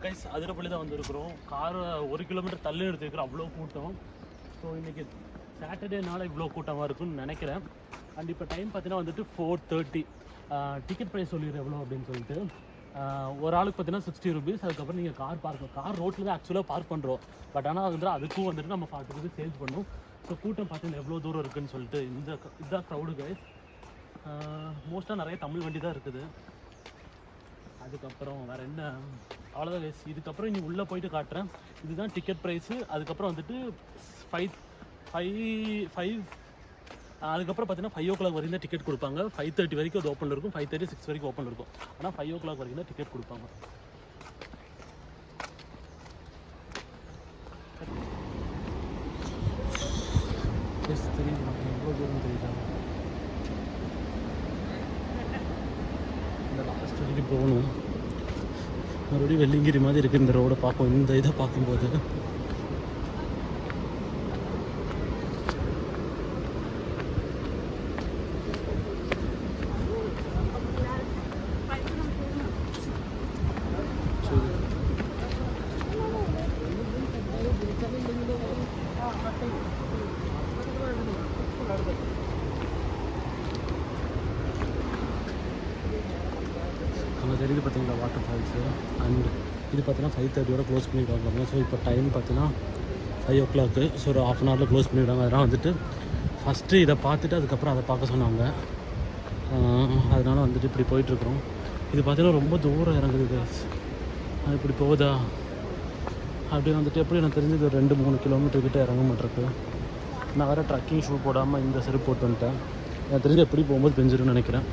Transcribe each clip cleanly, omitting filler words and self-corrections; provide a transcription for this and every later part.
Guys Athirappilly தான் வந்திருக்கிறோம். Car 1 kilometre தள்ளி எடுத்துருக்கிறோம், அவ்வளோ கூட்டம். ஸோ இன்றைக்கி சாட்டர்டேனால இவ்வளோ கூட்டமாக இருக்குன்னு நினைக்கிறேன். அண்ட் இப்போ டைம் பார்த்தீங்கன்னா வந்துட்டு 4:30. டிக்கெட் ப்ரைஸ் சொல்லிடுறேன் எவ்வளோ அப்படின்னு சொல்லிட்டு. ஒரு ஆளுக்கு பார்த்தீங்கன்னா 60 ருபீஸ். அதுக்கப்புறம் நீங்கள் கார் ரோட்டில் தான் ஆக்சுவலாக பார்க் பண்ணுறோம். பட் ஆனால் வந்துட்டு அதுக்கும் வந்துட்டு நம்ம 40 ருபீஸ் சேஞ்ச் பண்ணணும். ஸோ கூட்டம் பார்த்தீங்கன்னா எவ்வளோ தூரம் இருக்குதுன்னு சொல்லிட்டு இதுதான் க்ரௌடு கைஸ். மோஸ்ட்டாக நிறைய தமிழ் வண்டி தான் இருக்குது. அதுக்கப்புறம் வேறு என்ன, அவ்வளோதான் கைஸ். இதுக்கப்புறம் இனி உள்ளே போயிட்டு காட்டுறேன். இதுதான் டிக்கெட் ப்ரைஸு. அதுக்கப்புறம் வந்துட்டு 5 அதுக்கப்புறம் பார்த்தீங்கன்னா 5 o'clock வரைக்கும் தான் டிக்கெட் கொடுப்பாங்க. 5:30 வரைக்கும் அது ஓப்பனில் இருக்கும், 5:30 6 வரைக்கும் ஓப்பனில் இருக்கும். ஆனால் 5 o'clock வரைக்கும் தான் டிக்கெட் கொடுப்பாங்க. தெரியுது எவ்வளோ தூரம் தெரியுதா? இந்த லாஸ்ட் வரைக்கும் போகணும். மறுபடியும் வெள்ளிங்கிரி மாதிரி இருக்குது இந்த ரோடை பார்ப்போம். இந்த இதை பார்க்கும்போது அங்கே தெரியுது பார்த்தீங்களா வாட்டர் ஃபால்ஸு. அண்ட் இது பார்த்தீங்கன்னா 5:30 க்ளோஸ் பண்ணிவிடுவாங்க. ஸோ இப்போ டைம் பார்த்தீங்கன்னா 5 o'clock. ஸோ ஒரு ½ hour க்ளோஸ் பண்ணிவிடுவாங்க. அதெல்லாம் வந்துட்டு ஃபஸ்ட்டு இதை பார்த்துட்டு அதுக்கப்புறம் அதை பார்க்க சொன்னாங்க. அதனால் வந்துட்டு இப்படி போயிட்டுருக்குறோம். இது பார்த்தீங்கன்னா ரொம்ப தூரம் இறங்குது கேஸ். அது இப்படி போகுதா அப்படி வந்துட்டு எப்படி எனக்கு தெரிஞ்சது ஒரு 2-3 கிலோமீட்டர் கிட்டே இறங்க மாட்டிருக்கு. நான் வேறு ட்ரக்கிங் ஷூ போடாமல் இந்த செருப்பு போட்டு வந்துட்டேன். எனக்கு தெரிஞ்சு எப்படி போகும்போது பெஞ்சிருன்னு நினைக்கிறேன்.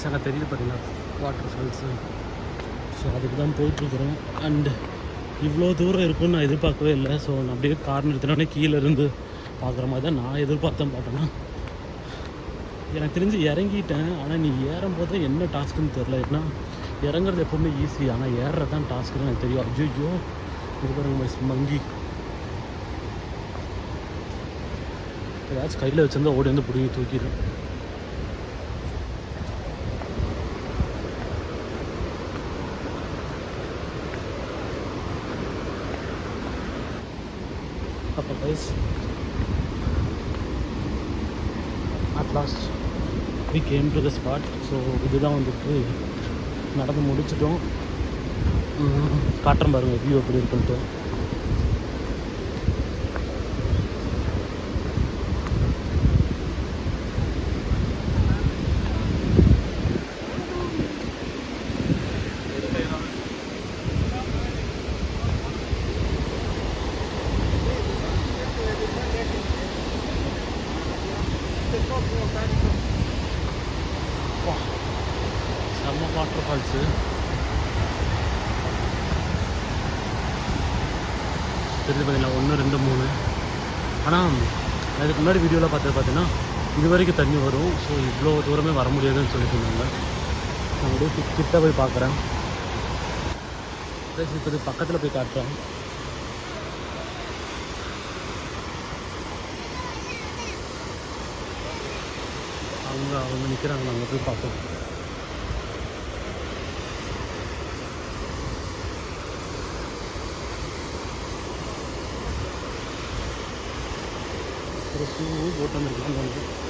அங்கே தெரியுது பார்த்தீங்கன்னா வாட்டர் ஃபால்ஸு. ஸோ அதுக்கு தான் போயிட்டுருக்குறோம். அண்டு இவ்வளோ தூரம் இருக்குன்னு நான் எதிர்பார்க்கவே இல்லை. ஸோ நான் அப்படியே கார் நிறுத்தினோடனே கீழே இருந்து பார்க்குற மாதிரி தான் நான் பார்த்தேன்னா எனக்கு தெரிஞ்சு இறங்கிட்டேன். ஆனால் நீ ஏறும்போது என்ன டாஸ்க்குன்னு தெரில. ஏன்னா இறங்குறது எப்போவுமே ஈஸி, ஆனால் ஏறுறது தான் டாஸ்க்குன்னு எனக்கு தெரியும். ஐயோ இது பாருங்க மங்கி ஏதாச்சும் கையில் வச்சுருந்தா ஓடி வந்து பிடிங்கி தூக்கிடும். அப்போ guys at last we came to the spot. So இதுதான் வந்துட்டு நடந்து முடிச்சிட்டோம். காட்டுறேன் பாருங்கள் வியூ எப்படி இருக்குன்ட்டு. செம்ம வாட்டர் ஃபால்ஸு. தெரிஞ்சு பார்த்தீங்கன்னா 1 2 3. ஆனால் அதுக்கு முன்னாடி வீடியோவில் பார்த்தீங்கன்னா இது வரைக்கும் தண்ணி வரும். ஸோ இவ்வளோ தூரமே வர முடியாதுன்னு சொல்லிட்டு இருந்தாங்க. நான் அப்படியே கிட்ட போய் பார்க்குறேன். இப்போ பக்கத்தில் போய் காட்டுறேன். அவங்க நிற்கிறாங்க, நாங்கள் போய் பார்ப்போம். ஒரு ஷூ போட்டு வந்துருக்கலாம்.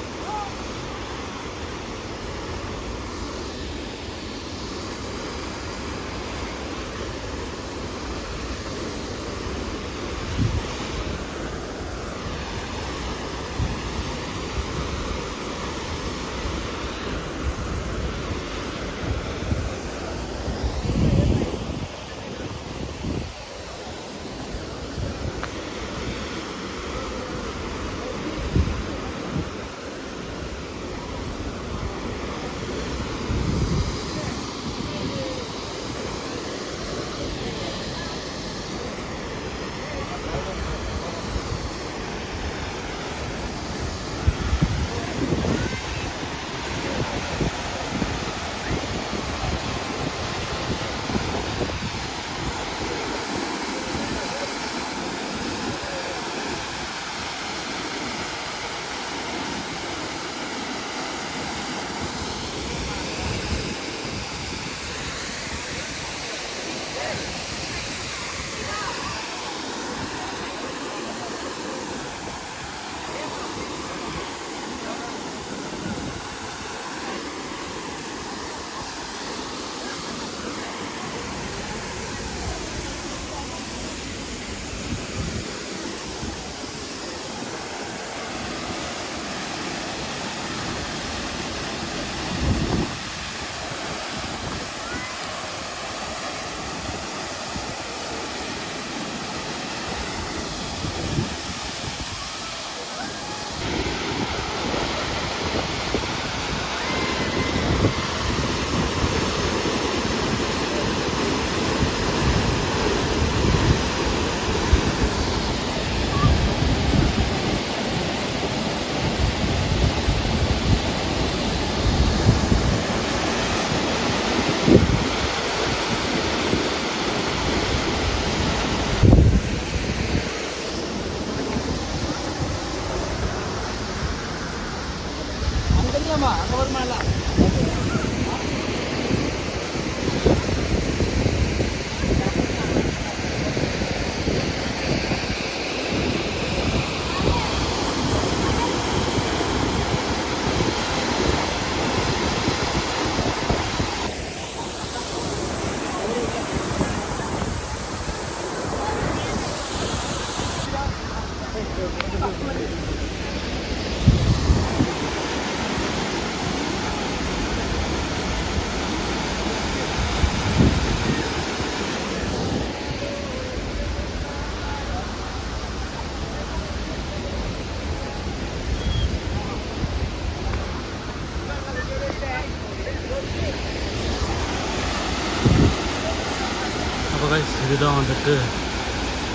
இப்போ கைஸ் இதுதான் வந்துட்டு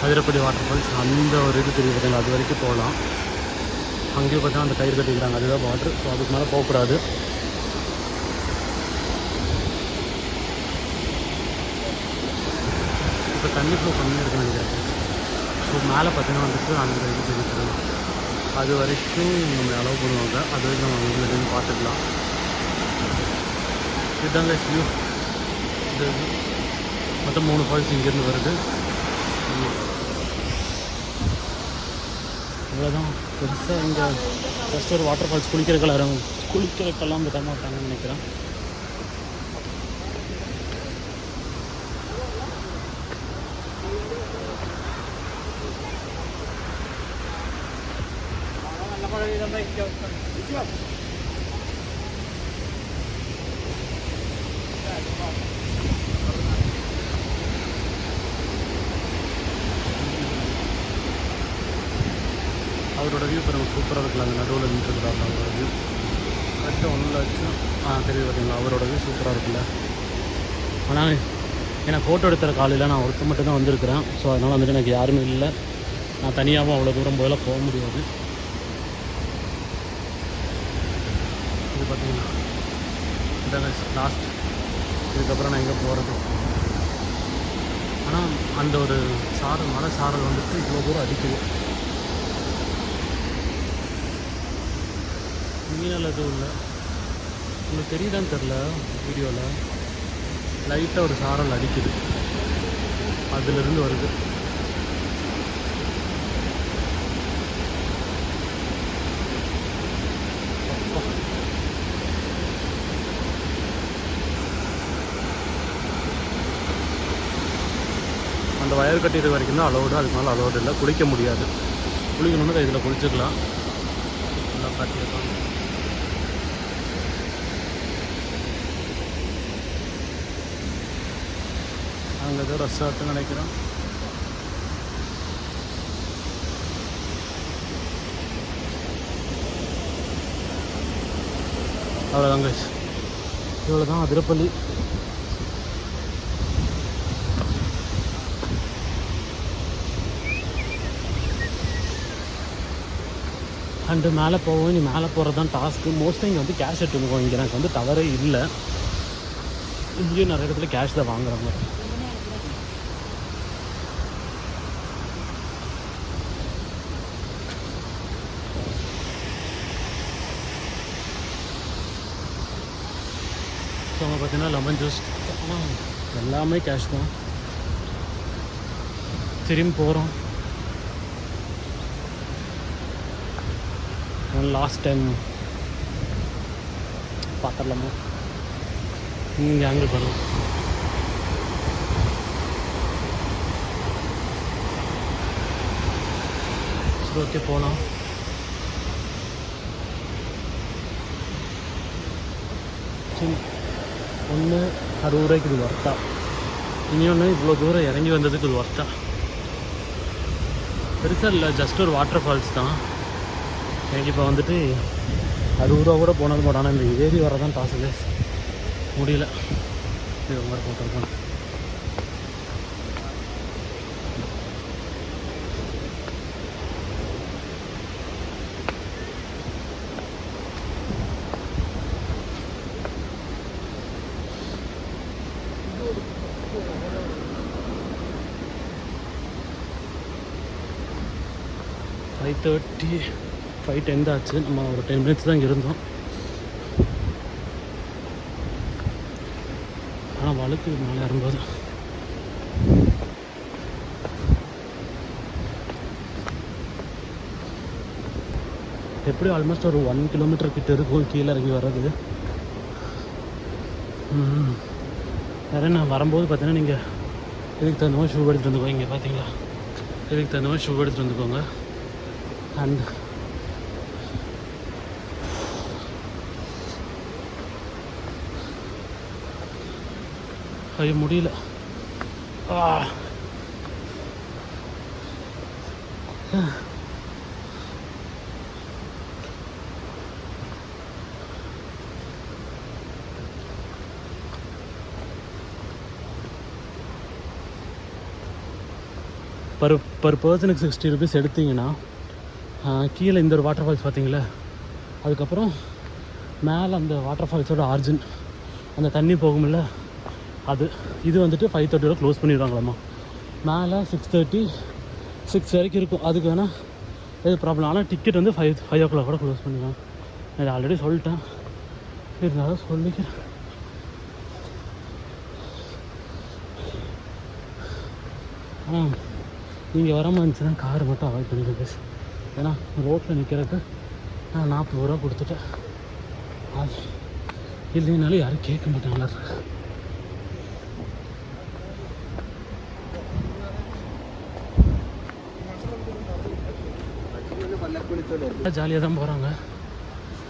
அதிரப்பள்ளி வாட்டர் ஃபால்ஸ். அந்த ஒரு இது தெரியுது பார்த்தீங்களா, அது வரைக்கும் போகலாம். அங்கேயும் பார்த்தா அந்த கயிறு கட்டிக்கிறாங்க, அதுதான் வாட்ரு. ஸோ அதுக்கு மேலே போகக்கூடாது. இப்போ தண்ணி ஃப்ளோ கம்மியாக இருக்குன்னு நினைக்கிறேன். ஸோ மேலே பார்த்தீங்கன்னா வந்துட்டு அந்த இது தெரியுது, அது வரைக்கும் நம்ம அலோவ் பண்ணுவாங்க. அது வரைக்கும் நம்ம இருந்து பார்த்துக்கலாம். இதுதாங்க வியூ. இது மொத்தம் 3 ஃபால்ஸ் இங்கேருந்து வருது. இவ்வளோதான் பெருசாக. இங்கே ஃபஸ்ட்டு ஒரு வாட்டர் ஃபால்ஸ் குளிக்கிறக்கெல்லாம் விட மாட்டாங்கன்னு நினைக்கிறேன். அவரோட வியூ இப்போ நம்ம சூப்பராக இருக்கலாம். அந்த நடுவில் நின்றுருக்குறாங்க அவரோட வியூ. கரெக்டாக 1 லட்சம் தெரியுது பார்த்தீங்களா, அவரோட வியூ சூப்பராக இருக்குல்ல. ஆனால் எனக்கு ஃபோட்டோ எடுக்கிற காலையில் நான் ஒருத்தர் மட்டும் தான் வந்திருக்கிறேன். ஸோ அதனால் வந்துட்டு எனக்கு யாருமே இல்லை. நான் தனியாகவும் அவ்வளோ தூரம் போயெல்லாம் போக முடியாது. இது பார்த்தீங்கன்னா இந்த லாஸ்ட். இதுக்கப்புறம் நான் எங்கே போகிறது. ஆனால் அந்த ஒரு சாரல், மலை சாரல் வந்துட்டு இவ்வளோ தூரம் அடிக்குது. மீனல் எதுவும் இல்லை, உங்களுக்கு தெரியுதான்னு தெரில வீடியோவில். லைட்டாக ஒரு சாரல் அடிக்குது, அதிலிருந்து வருது. அந்த வயர் கட்டிட்டு வரைக்கும் தான் அலோடு, அதுக்கு மேலே அலோடு இல்லை. குளிக்க முடியாது. குளிக்கணும்னு இதில் குளிச்சுக்கலாம். நல்லா காட்டியிருக்காங்க. அங்கே ஏதோ ரெசார்ட்டுன்னு நினைக்கிறேன். அவ்வளோதாங்க, இவ்வளோ தான் அதிரப்பள்ளி. அண்டு மேலே போவோம். நீ மேலே போகிறது தான் டாஸ்க்கு. மோஸ்ட்டாக இங்கே வந்து கேஷ் எடுத்துக்கோங்க. இங்கே எனக்கு வந்து டவரே இல்லை. இங்கேயும் நிறைய இடத்துல கேஷ் தான் வாங்குறாங்க. ஸோ அவங்க பார்த்தீங்கன்னா லெமன் ஜூஸ் எல்லாமே கேஷ் தான். திரும்பி போகிறோம். லாஸ்ட் டைம் பார்த்துடலாமா? இங்கே ஆங்கிள் பண்ணலாம். சரி, ஓகே போகலாம். சரி, ஒன்று 60 ரூபாய்க்கு இது ஒர்த்தா. இன்னொன்று இவ்வளோ தூரம் இறங்கி வந்ததுக்கு இது ஒர்த்தா. பெருசாக இல்லை, ஜஸ்ட் ஒரு வாட்டர் ஃபால்ஸ் தான். எனக்கு இப்போ வந்துட்டு 60 ரூபா கூட போனாலும் போட. ஆனால் இந்த ஏறி வரதான் டாஸுக்கு முடியல. இது மாதிரி போட்டிருக்கோம். ஃபைவ் 5:10 ஆச்சு. நம்ம ஒரு 10 மினிட்ஸ் தான் இங்கே இருந்தோம். ஆனால் வழுக்கு மேலே இறங்கும்போது எப்படி ஆல்மோஸ்ட் ஒரு 1 கிலோமீட்டர் கிட்ட இருக்கும் கீழே இறங்கி வர்றது. நிறைய நான் வரும்போது பார்த்தீங்கன்னா நீங்கள் இதுக்கு தகுந்த மாதிரி ஷூ எடுத்துகிட்டு வந்துக்கோங்க. இங்கே பார்த்தீங்களா, இதுக்கு தகுந்த மாதிரி ஷூ எடுத்துகிட்டு வந்துக்கோங்க. அண்ட் ஐயோ முடியல. பர் பர் பர்சனுக்கு 60 ருபீஸ் எடுத்திங்கன்னா கீழே இந்த ஒரு வாட்டர் ஃபால்ஸ் பார்த்தீங்களா, அதுக்கப்புறம் மேலே அந்த வாட்டர் ஃபால்ஸோட ஆர்ஜின் அந்த தண்ணி போகும்ல அது, இது வந்துட்டு 5:30 க்ளோஸ் பண்ணிடுவாங்களாம்மா. மேலே 6:30 6 வரைக்கும் இருக்கும். அதுக்கு வேணால் எது ப்ராப்ளம். ஆனால் டிக்கெட் வந்து 5 o'clock கூட க்ளோஸ் பண்ணிடுவாங்க. நான் ஆல்ரெடி சொல்லிட்டேன், இருந்தாலும் சொல்லிக்கிறேன். ஆனால் நீங்கள் வர மாதிரி இருந்துச்சுன்னா கார் மட்டும் அவாய்ட் பண்ணிடுங்க. ஏன்னா ரோட்டில் நிற்கிறதுக்கு நான் 40 ரூபா கொடுத்துட்டேன். அது இல்லைனாலும் யாரும் கேட்க மாட்டாங்களா இருக்கு. ஜாலியாக தான் போகிறாங்க.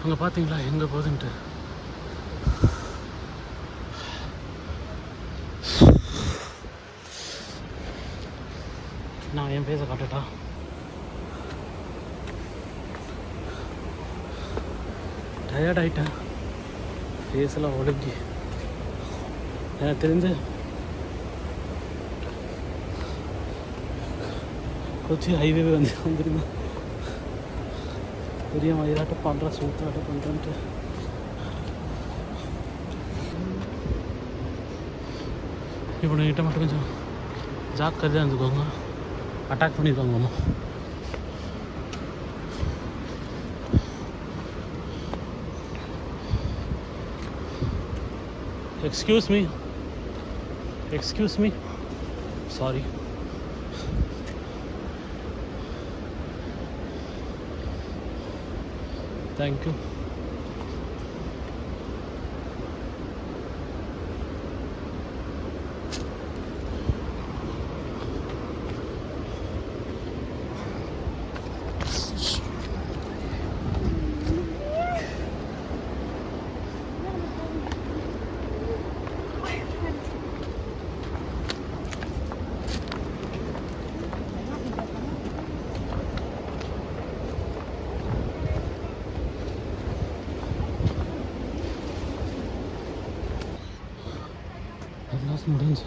அங்கே பார்த்தீங்களா எங்கே போகுதுன்ட்டு. நான் என் ஃபேஸை காட்டட்டா? டயர்ட் ஆகிட்டேன், ஃபேஸெல்லாம் ஒழுங்கி. எனக்கு தெரிஞ்சு கொச்சி ஹைவே வந்துருங்க. பெரிய மயிலாட்டம் பண்ணுறேன், சூத்தாட்டம் பண்ணுறேன்ட்டு. இப்போ நீங்கிட்ட மட்டும் கொஞ்சம் ஜாக்கிரதையாக இருந்துக்கோங்க, அட்டாக் பண்ணியிருக்காங்கம்மா. Excuse me sorry. தேங்க்யூ. முடிஞ்சு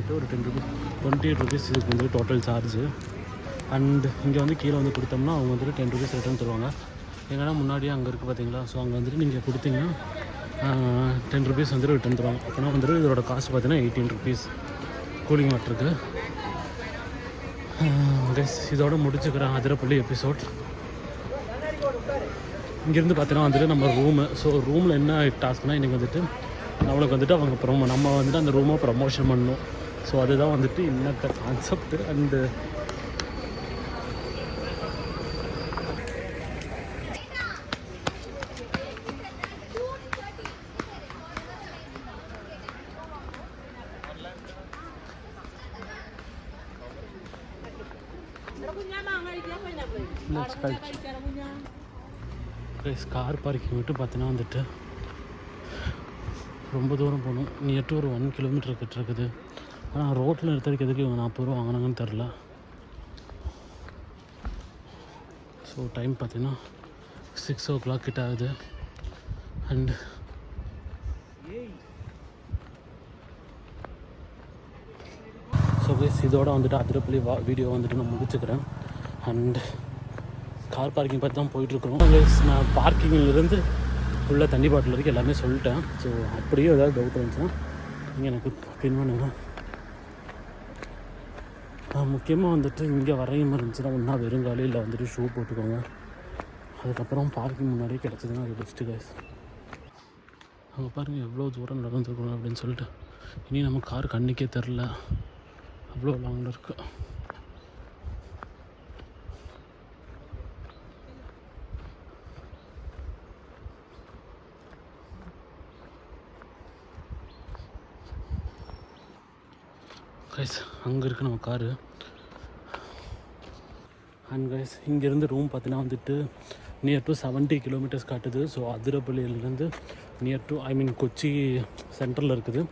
வந்துட்டு ஒரு 10 ருபீஸ் 28 ருபீஸ் இதுக்கு வந்து டோட்டல் சார்ஜு. அண்ட் இங்கே வந்து கீழே வந்து கொடுத்தோம்னா அவங்க வந்துட்டு 10 ருபீஸ் ரிட்டர்ன் தருவாங்க. எங்கன்னா முன்னாடியே அங்கே இருக்குது பார்த்தீங்களா, ஸோ அங்கே வந்துட்டு நீங்கள் கொடுத்தீங்கன்னா 10 ருபீஸ் வந்துட்டு ரிட்டர்ன் தருவாங்க. அப்போனா வந்துட்டு இதோட காஸ்ட் பார்த்தீங்கன்னா 18 ருபீஸ் கூலிங் வாட்டருக்கு. கைஸ் இதோட முடிச்சுக்கிறேன் அதிரப்பள்ளி எபிசோட். இங்கேருந்து பார்த்தீங்கன்னா வந்துட்டு நம்ம ரூமு. ஸோ ரூமில் என்ன டாஸ்க்னால் இன்றைக்கி வந்துட்டு நம்மளுக்கு வந்துட்டு அவங்க நம்ம வந்துட்டு அந்த ரூமை ப்ரமோஷன் பண்ணணும். ஸோ அதுதான் வந்துட்டு இன்னத்த கான்செப்ட். அண்டு கார் பார்க்கிங் விட்டு பார்த்தீங்கன்னா வந்துட்டு ரொம்ப தூரம் போகணும். நியர் டு ஒரு 1 கிலோமீட்டர் கிட்ட இருக்குது. ஆனால் ரோட்டில் நிறுத்தறதுக்கு எதுக்கு இவங்க 40 ரூபா வாங்கினாங்கன்னு தெரில. ஸோ டைம் பார்த்தீங்கன்னா 6 o'clock கிட்ட ஆகுது. அண்டு ஸோ கைஸ் இதோட வந்துட்டு அதிரப்பள்ளி வீடியோ வந்துட்டு நான் முடிச்சுக்கிறேன். அண்ட் கார் பார்க்கிங் பார்த்து தான் போயிட்டுருக்குறோம். நான் பார்க்கிங்கிலிருந்து உள்ள தண்ணி பாட்டில் வரைக்கும் எல்லாமே சொல்லிட்டேன். ஸோ அப்படியே ஏதாவது டவுட் இருந்துச்சுன்னா நீங்கள் எனக்கு பின் பண்ணுங்க. முக்கியமாக வந்துட்டு இங்கே வரையும் இருந்துச்சுன்னா ஒன்றா வெறுங்காலையில் வந்துட்டு ஷூ போட்டுக்கோங்க. அதுக்கப்புறம் பார்க்கிங் முன்னாடியே கிடச்சிதுன்னா அது பெஸ்ட்டு கைஸ். அங்கே பாருங்கள் எவ்வளோ தூரம் நடந்துருக்கணும் அப்படின்னு சொல்லிட்டு. இனி நம்ம கார் கண்ணுக்கே தெரில, அவ்வளோ லாங்கில் இருக்குது. கைஸ் அங்கே இருக்குது நம்ம காரு. அண்ட் கைஸ் இங்கேருந்து ரூம் பார்த்தீங்கன்னா வந்துட்டு நியர் டு 70 கிலோமீட்டர்ஸ் காட்டுது. ஸோ அதிரப்பள்ளியிலேருந்து நியர் டு கொச்சி சென்ட்ரலில் இருக்குது.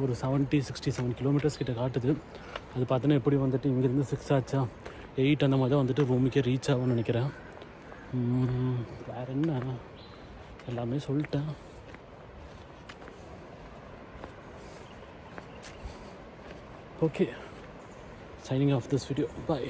ஒரு 67 கிலோமீட்டர்ஸ் கிட்ட காட்டுது. அது பார்த்தோன்னா எப்படி வந்துட்டு இங்கேருந்து 6 ஆச்சா 8 அந்த மாதிரி தான் வந்துட்டு ரூமுக்கே ரீச் ஆகும்னு நினைக்கிறேன். வேறு என்ன எல்லாமே சொல்லிட்டேன். Okay, signing off this video. Bye.